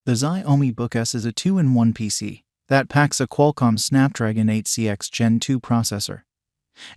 The Xiaomi Book S is a 2-in-1 PC that packs a Qualcomm Snapdragon 8CX Gen 2 processor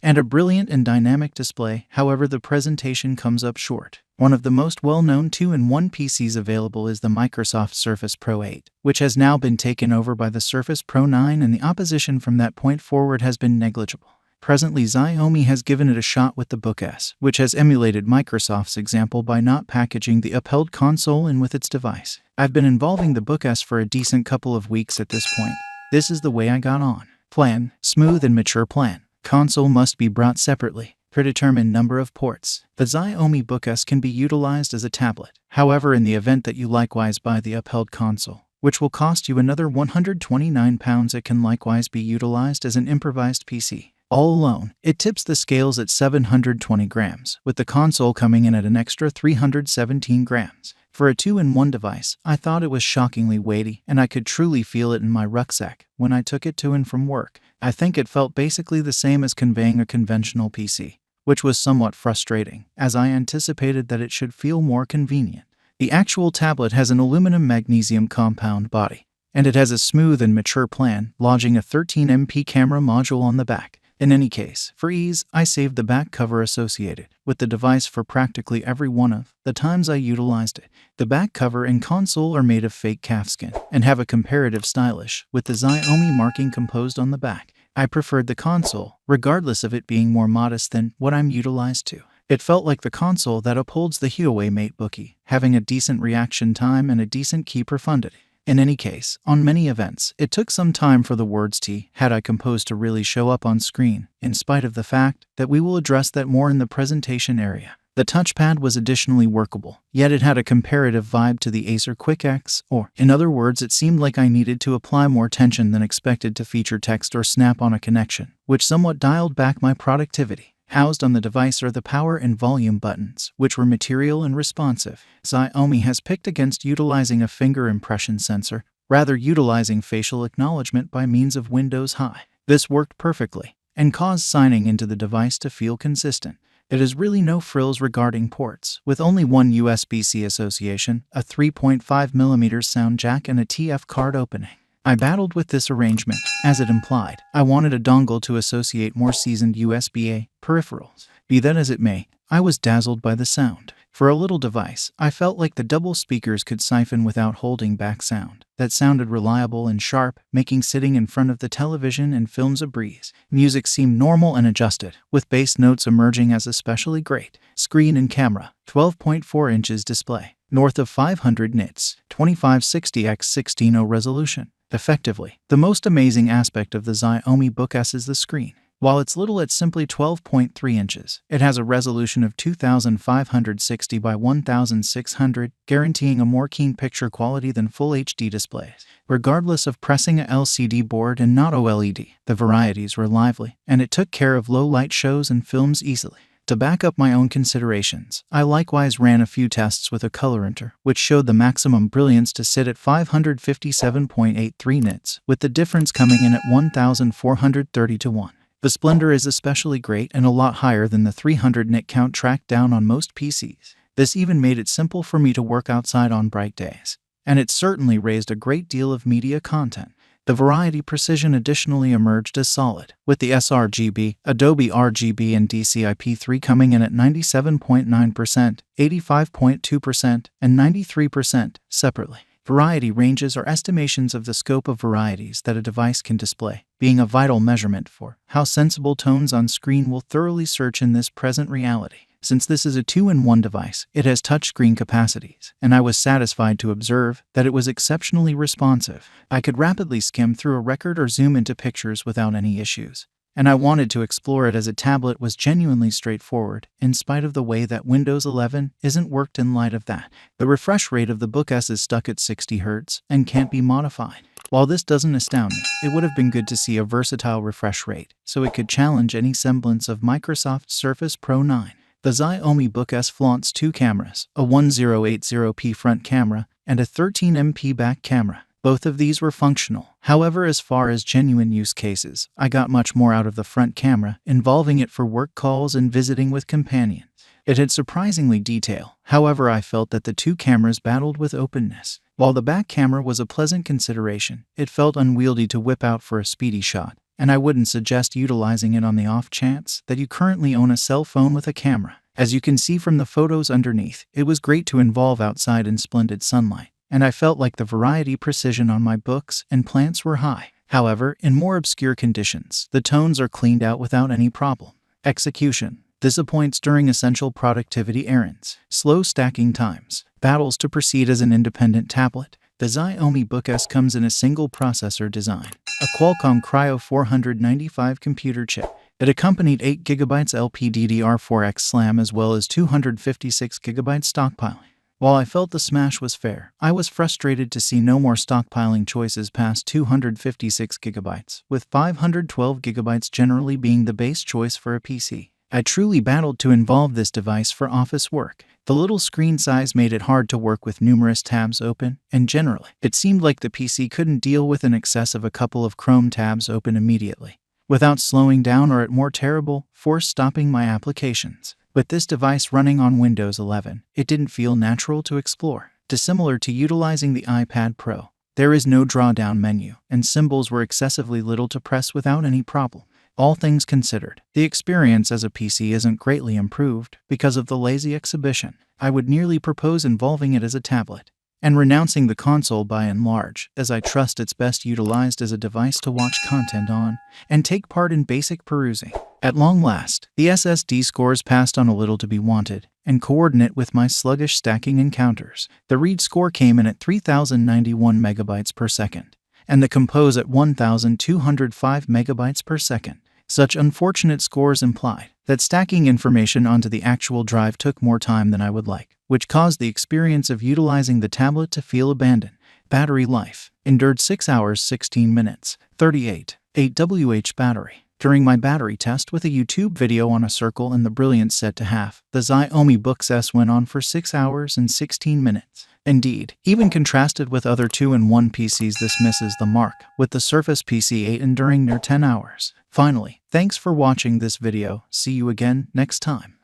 and a brilliant and dynamic display. However, the presentation comes up short. One of the most well-known 2-in-1 PCs available is the Microsoft Surface Pro 8, which has now been taken over by the Surface Pro 9, and the opposition from that point forward has been negligible. Presently, Xiaomi has given it a shot with the Book S, which has emulated Microsoft's example by not packaging the upheld console in with its device. I've been involving the Book S for a decent couple of weeks at this point. This is the way I got on. Plan: smooth and mature plan. Console must be brought separately. Predetermined number of ports. The Xiaomi Book S can be utilized as a tablet. However, in the event that you likewise buy the upheld console, which will cost you another £129, it can likewise be utilized as an improvised PC. All alone, it tips the scales at 720 grams, with the console coming in at an extra 317 grams. For a 2-in-1 device, I thought it was shockingly weighty, and I could truly feel it in my rucksack when I took it to and from work. I think it felt basically the same as conveying a conventional PC, which was somewhat frustrating, as I anticipated that it should feel more convenient. The actual tablet has an aluminum magnesium compound body, and it has a smooth and mature plan, lodging a 13MP camera module on the back. In any case, for ease, I saved the back cover associated with the device for practically every one of the times I utilized it. The back cover and console are made of fake calfskin and have a comparative stylish, with the Xiaomi marking composed on the back. I preferred the console, regardless of it being more modest than what I'm utilized to. It felt like the console that upholds the Huawei MateBook, having a decent reaction time and a decent key profundity. In any case, on many events, it took some time for the words "T" had I composed to really show up on screen, in spite of the fact that we will address that more in the presentation area. The touchpad was additionally workable, yet it had a comparative vibe to the Acer QuickX, or, in other words, it seemed like I needed to apply more tension than expected to feature text or snap on a connection, which somewhat dialed back my productivity. Housed on the device are the power and volume buttons, which were material and responsive. Xiaomi has picked against utilizing a finger impression sensor, rather utilizing facial acknowledgement by means of Windows High. This worked perfectly, and caused signing into the device to feel consistent. It is really no frills regarding ports, with only one USB-C association, a 3.5mm sound jack, and a TF card opening. I battled with this arrangement, as it implied I wanted a dongle to associate more seasoned USB-A peripherals. Be that as it may, I was dazzled by the sound. For a little device, I felt like the double speakers could siphon without holding back sound that sounded reliable and sharp, making sitting in front of the television and films a breeze. Music seemed normal and adjusted, with bass notes emerging as especially great. Screen and camera, 12.4 inches display, north of 500 nits, 2560x16:0 resolution. Effectively, the most amazing aspect of the Xiaomi Book S is the screen. While it's little at simply 12.3 inches, it has a resolution of 2560 by 1600, guaranteeing a more keen picture quality than full HD displays. Regardless of pressing a LCD board and not OLED, the varieties were lively, and it took care of low-light shows and films easily. To back up my own considerations, I likewise ran a few tests with a coloranter, which showed the maximum brilliance to sit at 557.83 nits, with the difference coming in at 1430 to 1. The splendor is especially great and a lot higher than the 300 nit count tracked down on most PCs. This even made it simple for me to work outside on bright days, and it certainly raised a great deal of media content. The variety precision additionally emerged as solid, with the sRGB, Adobe RGB, and DCI-P3 coming in at 97.9%, 85.2%, and 93% separately. Variety ranges are estimations of the scope of varieties that a device can display, being a vital measurement for how sensible tones on screen will thoroughly search in this present reality. Since this is a 2-in-1 device, it has touchscreen capacities, and I was satisfied to observe that it was exceptionally responsive. I could rapidly skim through a record or zoom into pictures without any issues, and I wanted to explore it as a tablet was genuinely straightforward, in spite of the way that Windows 11 isn't worked in light of that. The refresh rate of the Book S is stuck at 60 Hz and can't be modified. While this doesn't astound me, it would have been good to see a versatile refresh rate, so it could challenge any semblance of Microsoft's Surface Pro 9. The Xiaomi Book S flaunts two cameras, a 1080p front camera and a 13MP back camera. Both of these were functional. However, as far as genuine use cases, I got much more out of the front camera, involving it for work calls and visiting with companions. It had surprisingly detail. However, I felt that the two cameras battled with openness. While the back camera was a pleasant consideration, it felt unwieldy to whip out for a speedy shot, and I wouldn't suggest utilizing it on the off chance that you currently own a cell phone with a camera. As you can see from the photos underneath, it was great to involve outside in splendid sunlight, and I felt like the variety precision on my books and plants were high. However, in more obscure conditions, the tones are cleaned out without any problem. Execution disappoints during essential productivity errands. Slow stacking times. Battles to proceed as an independent tablet. The Xiaomi Book S comes in a single processor design, a Qualcomm Cryo 495 computer chip. It accompanied 8GB LPDDR4X SLAM as well as 256GB stockpiling. While I felt the smash was fair, I was frustrated to see no more stockpiling choices past 256GB, with 512GB generally being the base choice for a PC. I truly battled to involve this device for office work. The little screen size made it hard to work with numerous tabs open, and generally, it seemed like the PC couldn't deal with an excess of a couple of Chrome tabs open immediately, without slowing down or at more terrible, force stopping my applications. With this device running on Windows 11, it didn't feel natural to explore. Dissimilar to utilizing the iPad Pro, there is no drawdown menu, and symbols were excessively little to press without any problem. All things considered, the experience as a PC isn't greatly improved because of the lazy exhibition. I would nearly propose involving it as a tablet, and renouncing the console by and large, as I trust it's best utilized as a device to watch content on, and take part in basic perusing. At long last, the SSD scores passed on a little to be wanted, and coordinate with my sluggish stacking encounters. The read score came in at 3091 megabytes per second, and the compose at 1205 megabytes per second. Such unfortunate scores implied that stacking information onto the actual drive took more time than I would like, which caused the experience of utilizing the tablet to feel abandoned. Battery life endured 6 hours 16 minutes, 38 8 battery. During my battery test with a YouTube video on a circle and the brilliance set to half, the Xiaomi Book S went on for 6 hours and 16 minutes. Indeed, even contrasted with other 2-in-1 PCs, this misses the mark, with the Surface PC 8 enduring near 10 hours. Finally, thanks for watching this video. See you again next time.